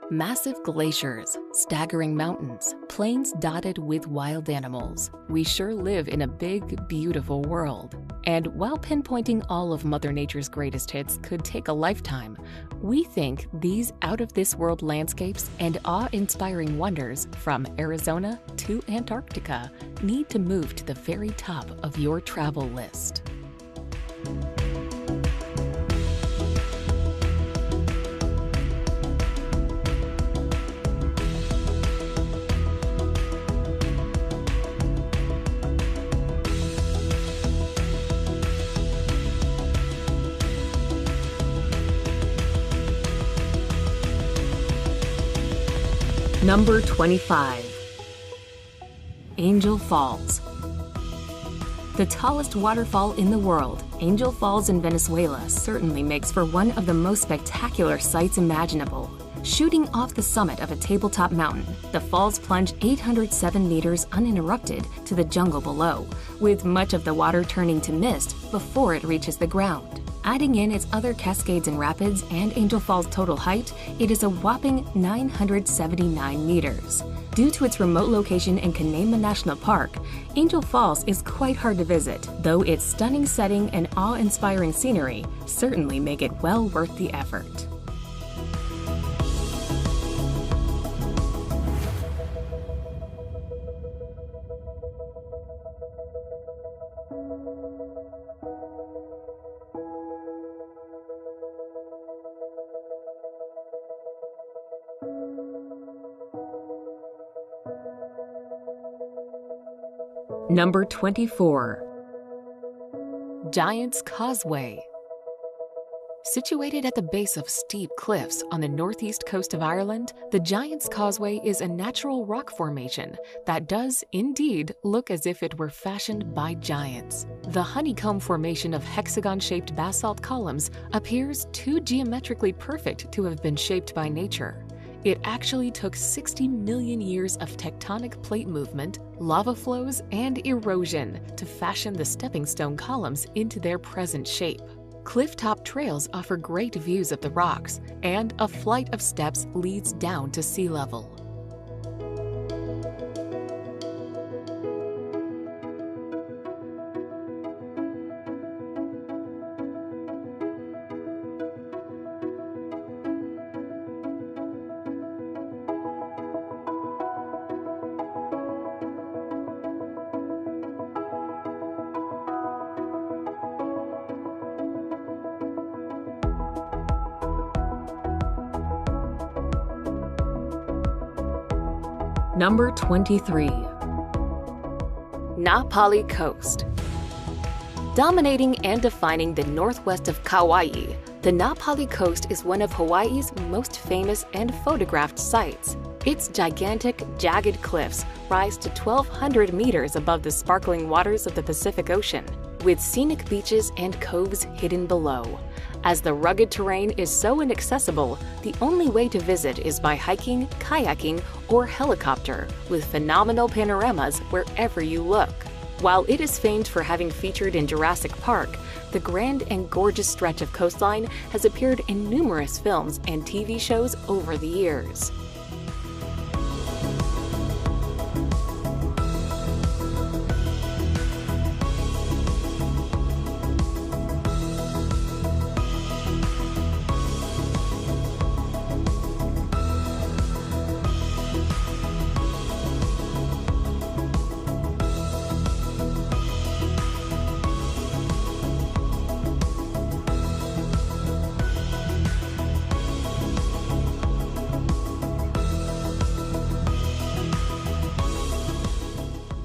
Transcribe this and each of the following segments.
Massive glaciers, staggering mountains, plains dotted with wild animals. We sure live in a big, beautiful world. And while pinpointing all of Mother Nature's greatest hits could take a lifetime, we think these out-of-this-world landscapes and awe-inspiring wonders from Arizona to Antarctica need to move to the very top of your travel list. Number 25. Angel Falls. The tallest waterfall in the world, Angel Falls in Venezuela certainly makes for one of the most spectacular sights imaginable. Shooting off the summit of a tabletop mountain, the falls plunge 807 meters uninterrupted to the jungle below, with much of the water turning to mist before it reaches the ground. Adding in its other cascades and rapids and Angel Falls' total height, it is a whopping 979 meters. Due to its remote location in Canaima National Park, Angel Falls is quite hard to visit, though its stunning setting and awe-inspiring scenery certainly make it well worth the effort. Number 24. Giant's Causeway. Situated at the base of steep cliffs on the northeast coast of Ireland, the Giant's Causeway is a natural rock formation that does indeed look as if it were fashioned by giants. The honeycomb formation of hexagon-shaped basalt columns appears too geometrically perfect to have been shaped by nature. It actually took 60 million years of tectonic plate movement, lava flows, and erosion to fashion the stepping stone columns into their present shape. Clifftop trails offer great views of the rocks, and a flight of steps leads down to sea level. Number 23. Na Pali Coast. Dominating and defining the northwest of Kauai, the Na Pali Coast is one of Hawaii's most famous and photographed sites. Its gigantic, jagged cliffs rise to 1,200 meters above the sparkling waters of the Pacific Ocean, with scenic beaches and coves hidden below. As the rugged terrain is so inaccessible, the only way to visit is by hiking, kayaking, or helicopter, with phenomenal panoramas wherever you look. While it is famed for having featured in Jurassic Park, the grand and gorgeous stretch of coastline has appeared in numerous films and TV shows over the years.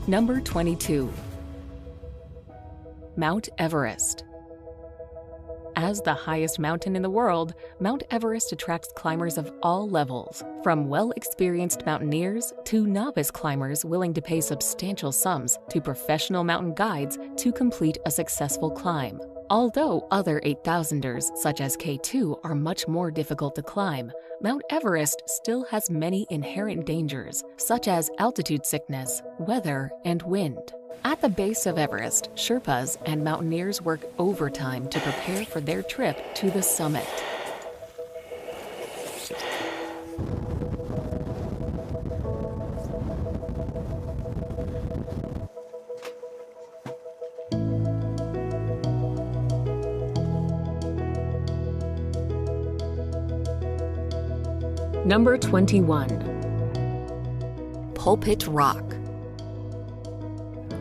Number 22. Mount Everest. As the highest mountain in the world, Mount Everest attracts climbers of all levels, from well-experienced mountaineers to novice climbers willing to pay substantial sums to professional mountain guides to complete a successful climb. Although other 8,000ers, such as K2, are much more difficult to climb, Mount Everest still has many inherent dangers, such as altitude sickness, weather, and wind. At the base of Everest, Sherpas and mountaineers work overtime to prepare for their trip to the summit. Number 21. Pulpit Rock.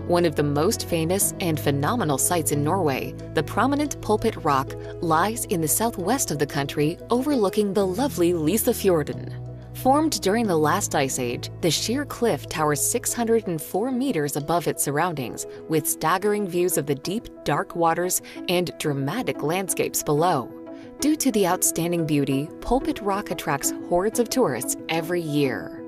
One of the most famous and phenomenal sights in Norway, the prominent Pulpit Rock lies in the southwest of the country overlooking the lovely Lysefjorden. Formed during the last ice age, the sheer cliff towers 604 meters above its surroundings, with staggering views of the deep, dark waters and dramatic landscapes below. Due to the outstanding beauty, Pulpit Rock attracts hordes of tourists every year.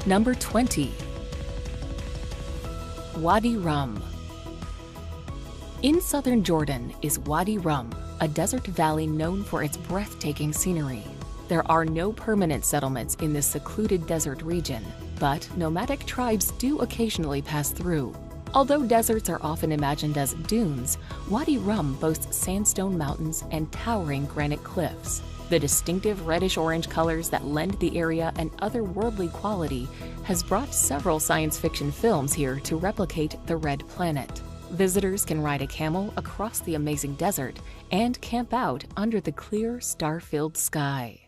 Number 20. Wadi Rum. In southern Jordan is Wadi Rum, a desert valley known for its breathtaking scenery. There are no permanent settlements in this secluded desert region, but nomadic tribes do occasionally pass through. Although deserts are often imagined as dunes, Wadi Rum boasts sandstone mountains and towering granite cliffs. The distinctive reddish-orange colors that lend the area an otherworldly quality has brought several science fiction films here to replicate the Red Planet. Visitors can ride a camel across the amazing desert and camp out under the clear, star-filled sky.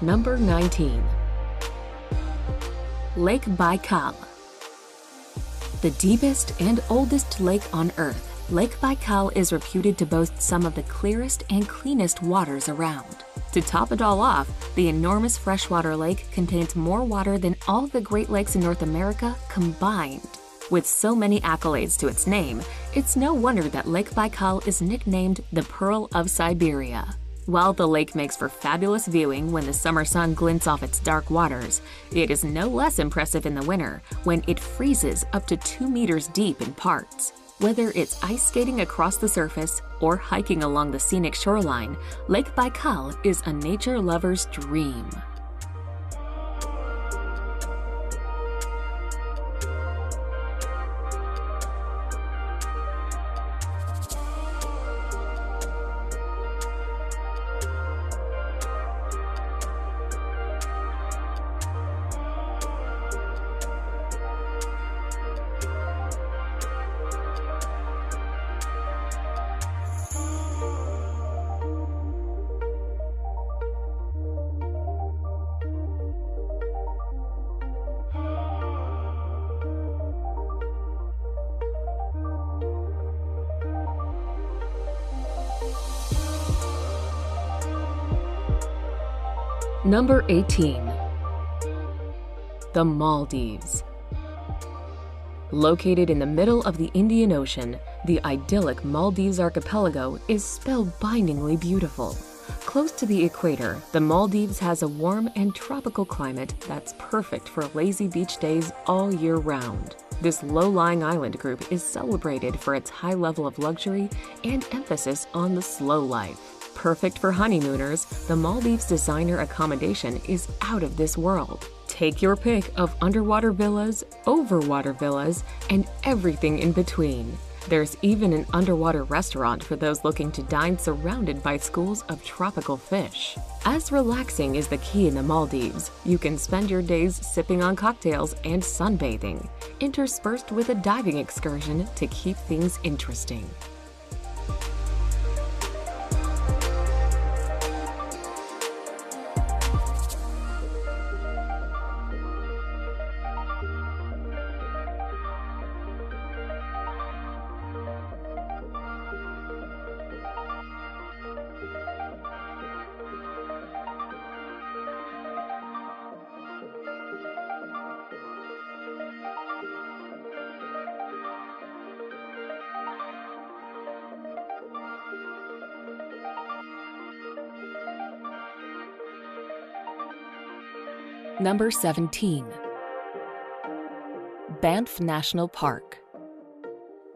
Number 19. Lake Baikal. The deepest and oldest lake on Earth, Lake Baikal is reputed to boast some of the clearest and cleanest waters around. To top it all off, the enormous freshwater lake contains more water than all the Great Lakes in North America combined. With so many accolades to its name, it's no wonder that Lake Baikal is nicknamed the Pearl of Siberia. While the lake makes for fabulous viewing when the summer sun glints off its dark waters, it is no less impressive in the winter when it freezes up to 2 meters deep in parts. Whether it's ice skating across the surface or hiking along the scenic shoreline, Lake Baikal is a nature lover's dream. Number 18. The Maldives. Located in the middle of the Indian Ocean, the idyllic Maldives archipelago is spellbindingly beautiful. Close to the equator, the Maldives has a warm and tropical climate that's perfect for lazy beach days all year round. This low-lying island group is celebrated for its high level of luxury and emphasis on the slow life. Perfect for honeymooners, the Maldives designer accommodation is out of this world. Take your pick of underwater villas, overwater villas, and everything in between. There's even an underwater restaurant for those looking to dine surrounded by schools of tropical fish. As relaxing is the key in the Maldives, you can spend your days sipping on cocktails and sunbathing, interspersed with a diving excursion to keep things interesting. Number 17. Banff National Park.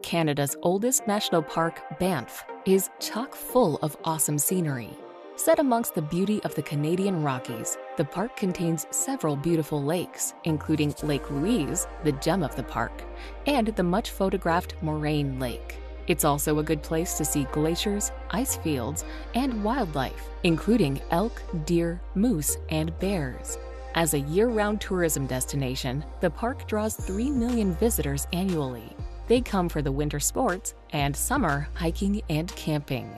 Canada's oldest national park, Banff, is chock full of awesome scenery. Set amongst the beauty of the Canadian Rockies, the park contains several beautiful lakes, including Lake Louise, the gem of the park, and the much-photographed Moraine Lake. It's also a good place to see glaciers, ice fields, and wildlife, including elk, deer, moose, and bears. As a year-round tourism destination, the park draws 3 million visitors annually. They come for the winter sports and summer hiking and camping.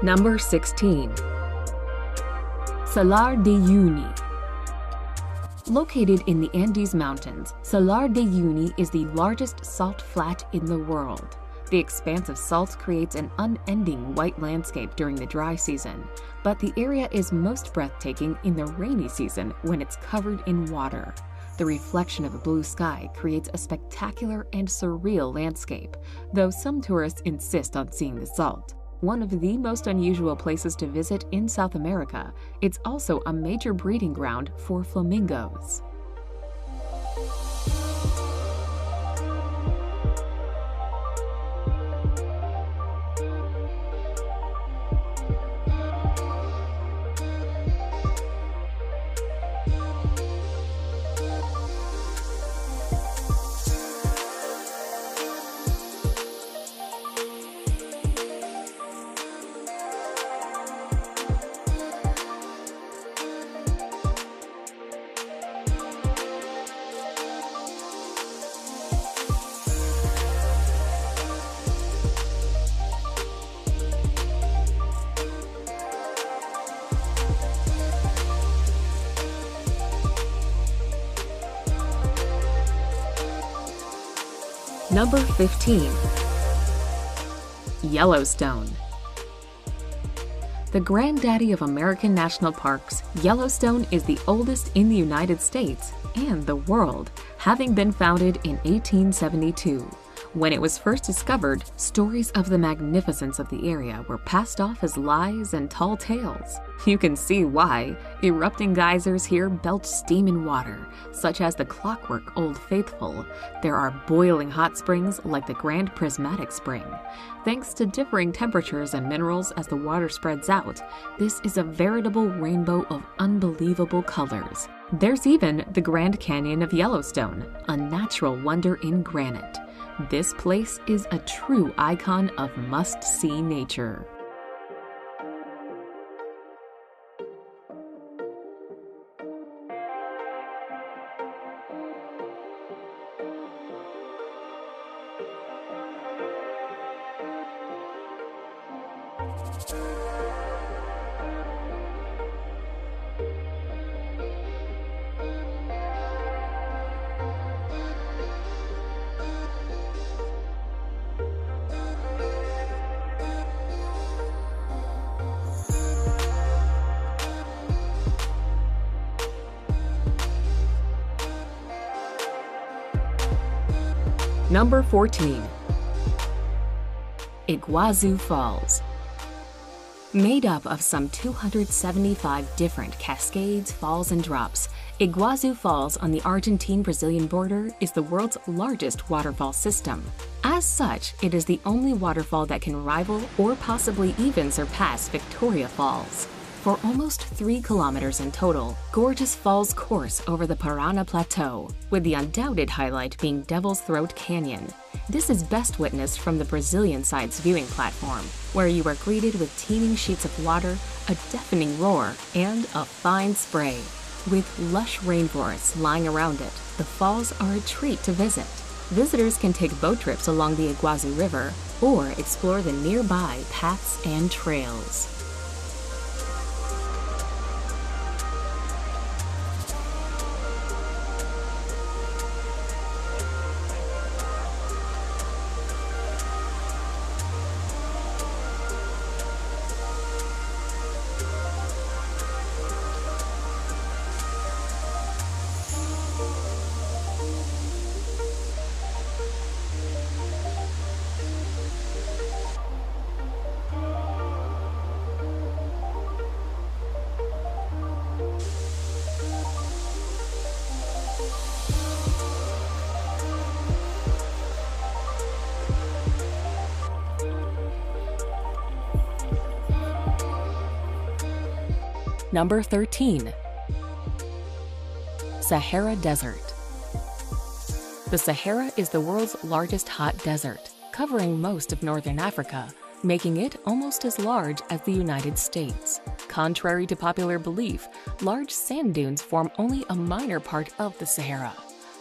Number 16. Salar de Uyuni. Located in the Andes Mountains, Salar de Uyuni is the largest salt flat in the world. The expanse of salt creates an unending white landscape during the dry season, but the area is most breathtaking in the rainy season when it's covered in water. The reflection of a blue sky creates a spectacular and surreal landscape, though some tourists insist on seeing the salt. One of the most unusual places to visit in South America, it's also a major breeding ground for flamingos. Number 15. Yellowstone. The granddaddy of American national parks, Yellowstone is the oldest in the United States and the world, having been founded in 1872. When it was first discovered, stories of the magnificence of the area were passed off as lies and tall tales. You can see why. Erupting geysers here belch steam and water, such as the clockwork Old Faithful. There are boiling hot springs like the Grand Prismatic Spring. Thanks to differing temperatures and minerals as the water spreads out, this is a veritable rainbow of unbelievable colors. There's even the Grand Canyon of Yellowstone, a natural wonder in granite. This place is a true icon of must-see nature. Number 14. Iguazu Falls. Made up of some 275 different cascades, falls, and drops, Iguazu Falls on the Argentine-Brazilian border is the world's largest waterfall system. As such, it is the only waterfall that can rival or possibly even surpass Victoria Falls. For almost 3 kilometers in total, gorgeous falls course over the Parana Plateau, with the undoubted highlight being Devil's Throat Canyon. This is best witnessed from the Brazilian side's viewing platform, where you are greeted with teeming sheets of water, a deafening roar, and a fine spray. With lush rainforests lying around it, the falls are a treat to visit. Visitors can take boat trips along the Iguazu River or explore the nearby paths and trails. Number 13. Sahara Desert. The Sahara is the world's largest hot desert, covering most of northern Africa, making it almost as large as the United States. Contrary to popular belief, large sand dunes form only a minor part of the Sahara.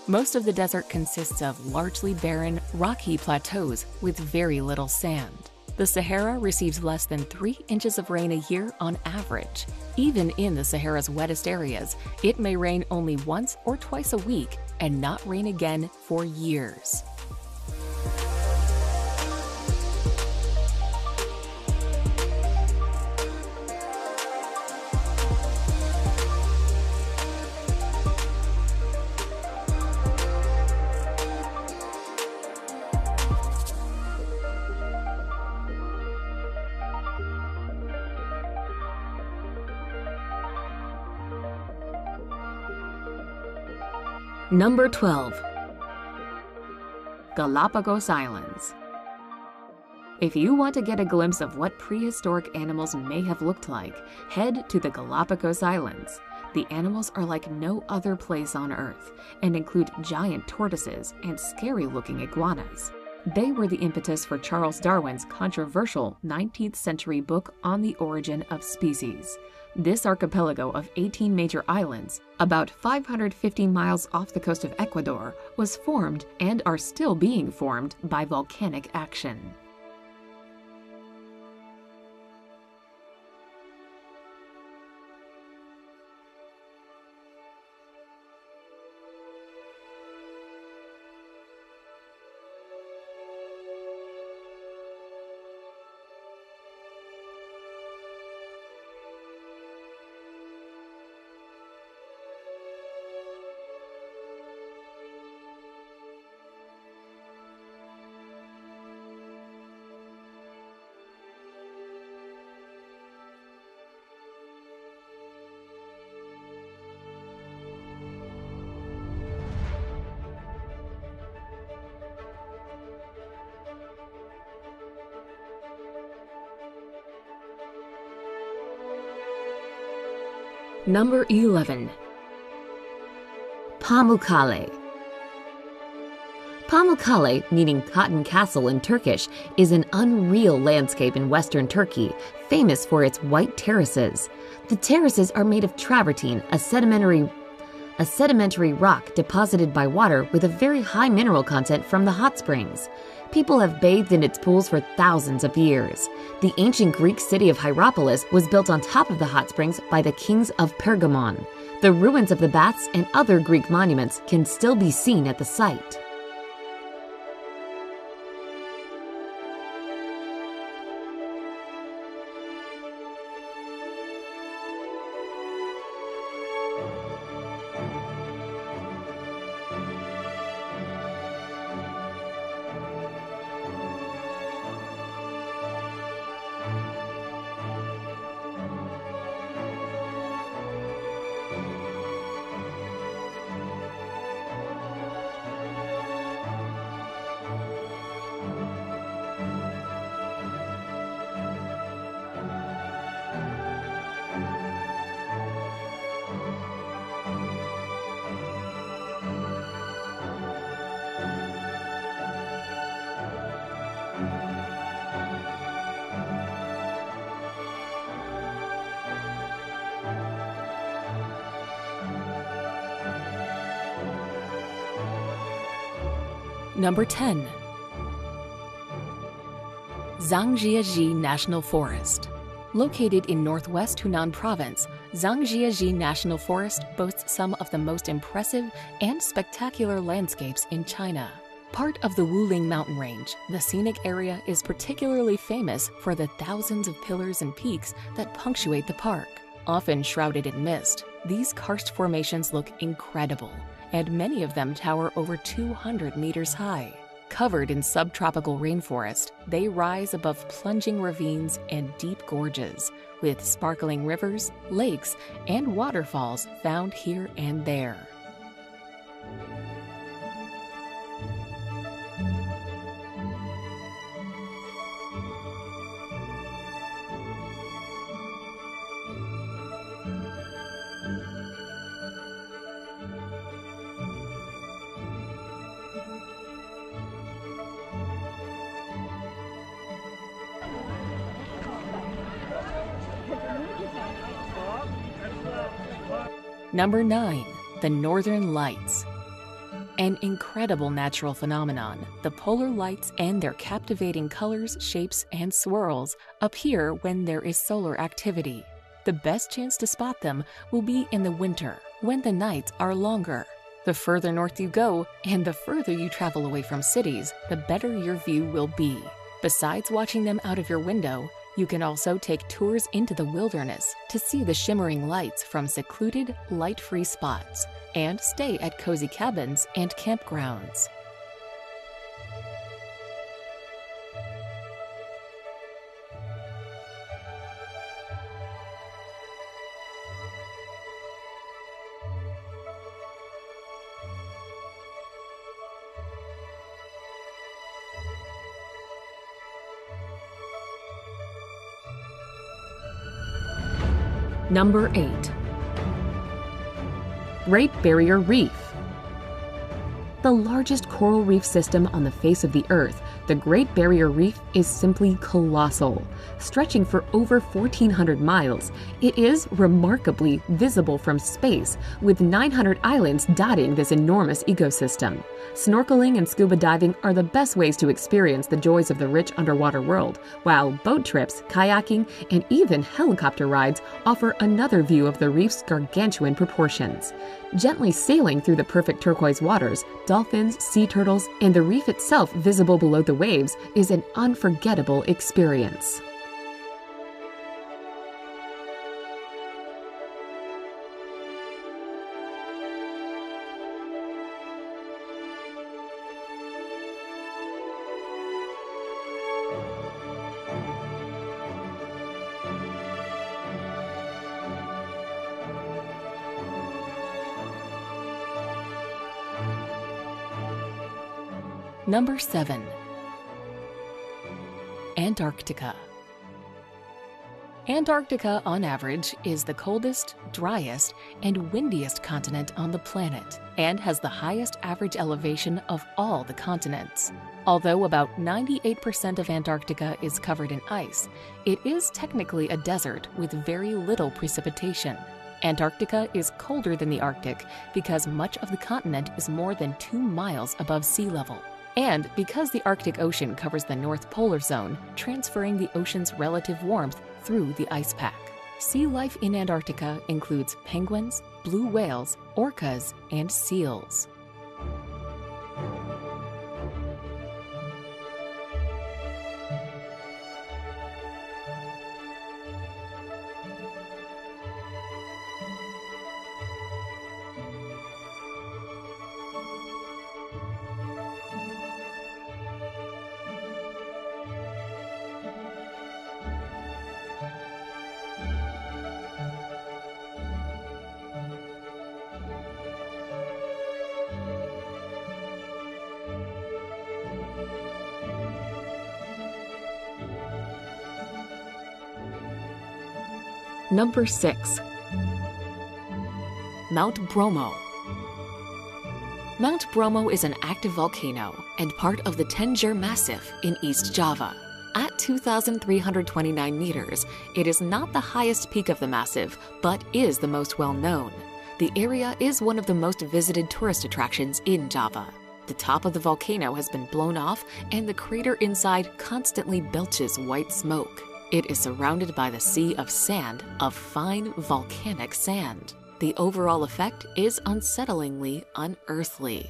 Most of the desert consists of largely barren, rocky plateaus with very little sand. The Sahara receives less than 3 inches of rain a year on average. Even in the Sahara's wettest areas, it may rain only once or twice a week and not rain again for years. Number 12. Galapagos Islands. If you want to get a glimpse of what prehistoric animals may have looked like, head to the Galapagos Islands. The animals are like no other place on Earth and include giant tortoises and scary-looking iguanas. They were the impetus for Charles Darwin's controversial 19th century book On the Origin of Species. This archipelago of 18 major islands, about 550 miles off the coast of Ecuador, was formed and are still being formed by volcanic action. Number 11. Pamukkale. Pamukkale, meaning Cotton Castle in Turkish, is an unreal landscape in western Turkey, famous for its white terraces. The terraces are made of travertine, a sedimentary rock deposited by water with a very high mineral content from the hot springs. People have bathed in its pools for thousands of years. The ancient Greek city of Hierapolis was built on top of the hot springs by the kings of Pergamon. The ruins of the baths and other Greek monuments can still be seen at the site. Number 10. Zhangjiajie National Forest. Located in northwest Hunan Province, Zhangjiajie National Forest boasts some of the most impressive and spectacular landscapes in China. Part of the Wuling mountain range, the scenic area is particularly famous for the thousands of pillars and peaks that punctuate the park. Often shrouded in mist, these karst formations look incredible, and many of them tower over 200 meters high. Covered in subtropical rainforest, they rise above plunging ravines and deep gorges, with sparkling rivers, lakes, and waterfalls found here and there. Number 9. The Northern Lights. An incredible natural phenomenon, the polar lights and their captivating colors, shapes, and swirls appear when there is solar activity. The best chance to spot them will be in the winter, when the nights are longer. The further north you go, and the further you travel away from cities, the better your view will be. Besides watching them out of your window, you can also take tours into the wilderness to see the shimmering lights from secluded, light-free spots, and stay at cozy cabins and campgrounds. Number 8. Great Barrier Reef. The largest coral reef system on the face of the Earth, the Great Barrier Reef is simply colossal. Stretching for over 1,400 miles, it is remarkably visible from space, with 900 islands dotting this enormous ecosystem. Snorkeling and scuba diving are the best ways to experience the joys of the rich underwater world, while boat trips, kayaking, and even helicopter rides offer another view of the reef's gargantuan proportions. Gently sailing through the perfect turquoise waters, dolphins, sea turtles, and the reef itself visible below the waves is an unforgettable experience. Number 7. Antarctica. Antarctica, on average, is the coldest, driest, and windiest continent on the planet, and has the highest average elevation of all the continents. Although about 98% of Antarctica is covered in ice, it is technically a desert with very little precipitation. Antarctica is colder than the Arctic because much of the continent is more than 2 miles above sea level. And because the Arctic Ocean covers the North Polar Zone, transferring the ocean's relative warmth through the ice pack. Sea life in Antarctica includes penguins, blue whales, orcas, and seals. Number 6. Mount Bromo. Mount Bromo is an active volcano and part of the Tenjer Massif in East Java. At 2,329 meters, it is not the highest peak of the massif, but is the most well-known. The area is one of the most visited tourist attractions in Java. The top of the volcano has been blown off, and the crater inside constantly belches white smoke. It is surrounded by the sea of sand, of fine volcanic sand. The overall effect is unsettlingly unearthly.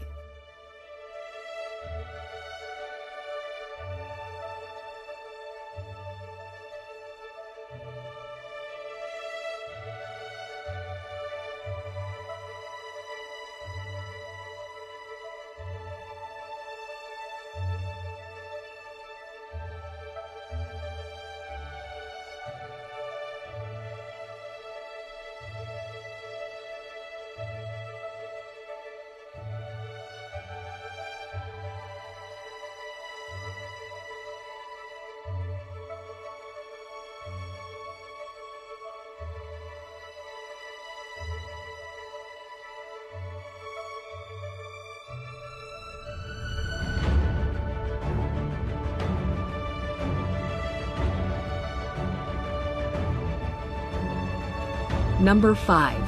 Number 5.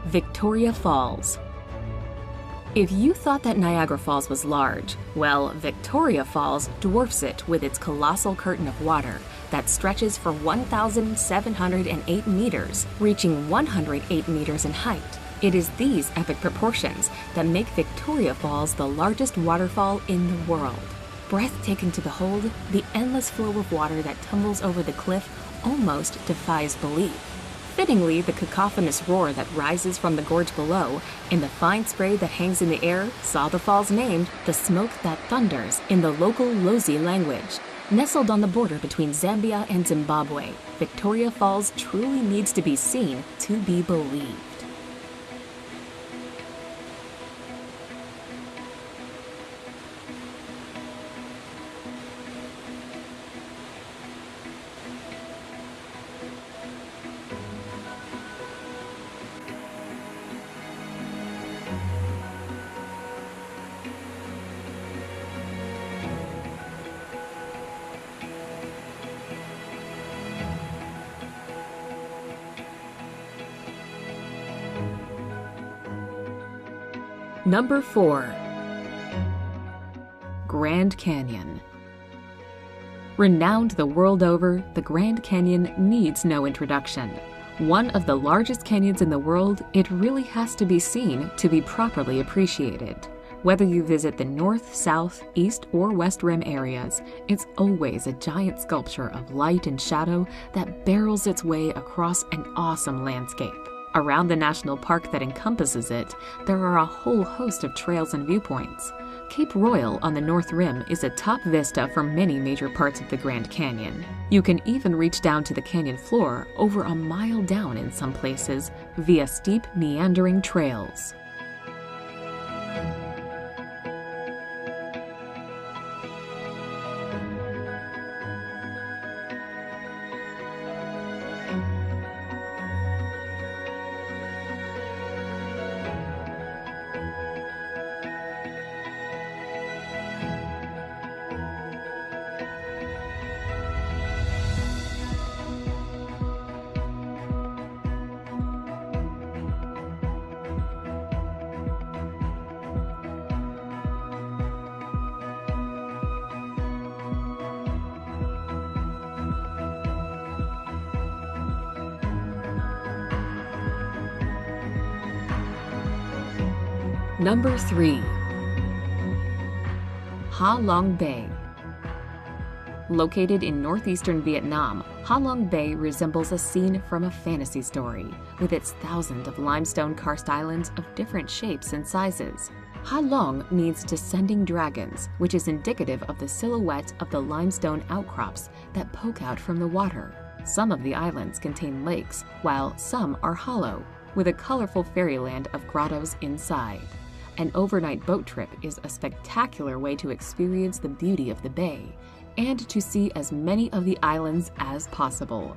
Victoria Falls. If you thought that Niagara Falls was large, well, Victoria Falls dwarfs it with its colossal curtain of water that stretches for 1,708 meters, reaching 108 meters in height. It is these epic proportions that make Victoria Falls the largest waterfall in the world. Breathtaking to behold, the endless flow of water that tumbles over the cliff almost defies belief. Fittingly, the cacophonous roar that rises from the gorge below and the fine spray that hangs in the air saw the falls named the smoke that thunders in the local Lozi language. Nestled on the border between Zambia and Zimbabwe, Victoria Falls truly needs to be seen to be believed. Number 4. Grand Canyon. Renowned the world over, the Grand Canyon needs no introduction. One of the largest canyons in the world, it really has to be seen to be properly appreciated. Whether you visit the north, south, east, or west rim areas, it's always a giant sculpture of light and shadow that barrels its way across an awesome landscape. Around the national park that encompasses it, there are a whole host of trails and viewpoints. Cape Royal on the North Rim is a top vista for many major parts of the Grand Canyon. You can even reach down to the canyon floor over a mile down in some places via steep, meandering trails. Number 3. Ha Long Bay. Located in northeastern Vietnam, Ha Long Bay resembles a scene from a fantasy story, with its thousands of limestone karst islands of different shapes and sizes. Ha Long means descending dragons, which is indicative of the silhouette of the limestone outcrops that poke out from the water. Some of the islands contain lakes, while some are hollow, with a colorful fairyland of grottos inside. An overnight boat trip is a spectacular way to experience the beauty of the bay and to see as many of the islands as possible.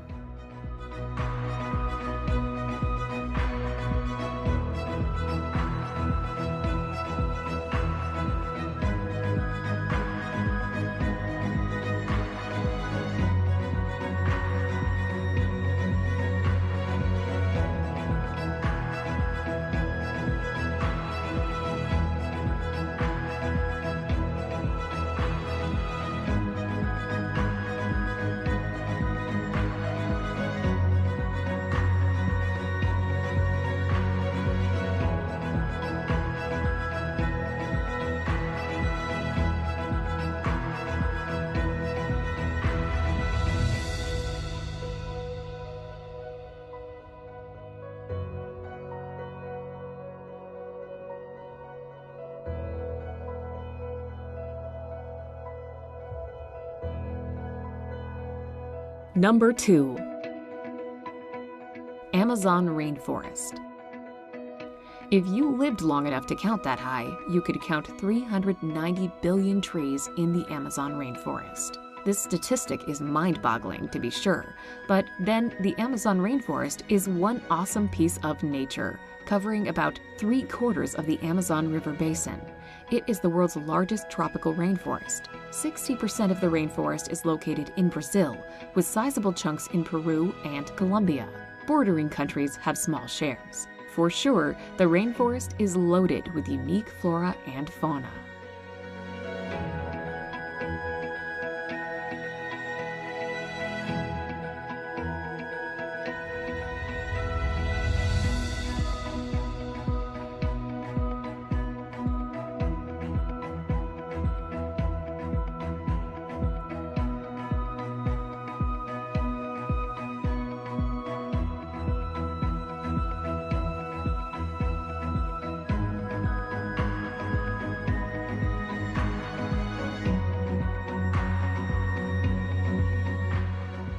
Number 2. Amazon rainforest. If you lived long enough to count that high, you could count 390 billion trees in the Amazon rainforest. This statistic is mind-boggling, to be sure, but then the Amazon rainforest is one awesome piece of nature, covering about 3/4 of the Amazon River basin. It is the world's largest tropical rainforest. 60% of the rainforest is located in Brazil, with sizable chunks in Peru and Colombia. Bordering countries have small shares. For sure, the rainforest is loaded with unique flora and fauna.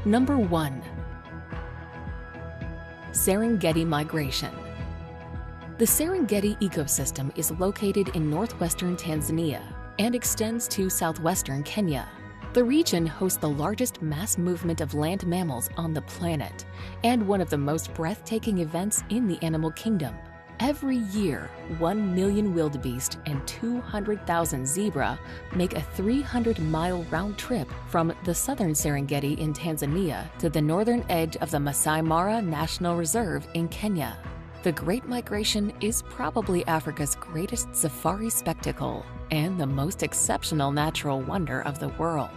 Number 1. Serengeti migration. The Serengeti ecosystem is located in northwestern Tanzania and extends to southwestern Kenya. The region hosts the largest mass movement of land mammals on the planet and one of the most breathtaking events in the animal kingdom. Every year, 1 million wildebeest and 200,000 zebra make a 300-mile round trip from the southern Serengeti in Tanzania to the northern edge of the Masai Mara National Reserve in Kenya. The Great Migration is probably Africa's greatest safari spectacle and the most exceptional natural wonder of the world.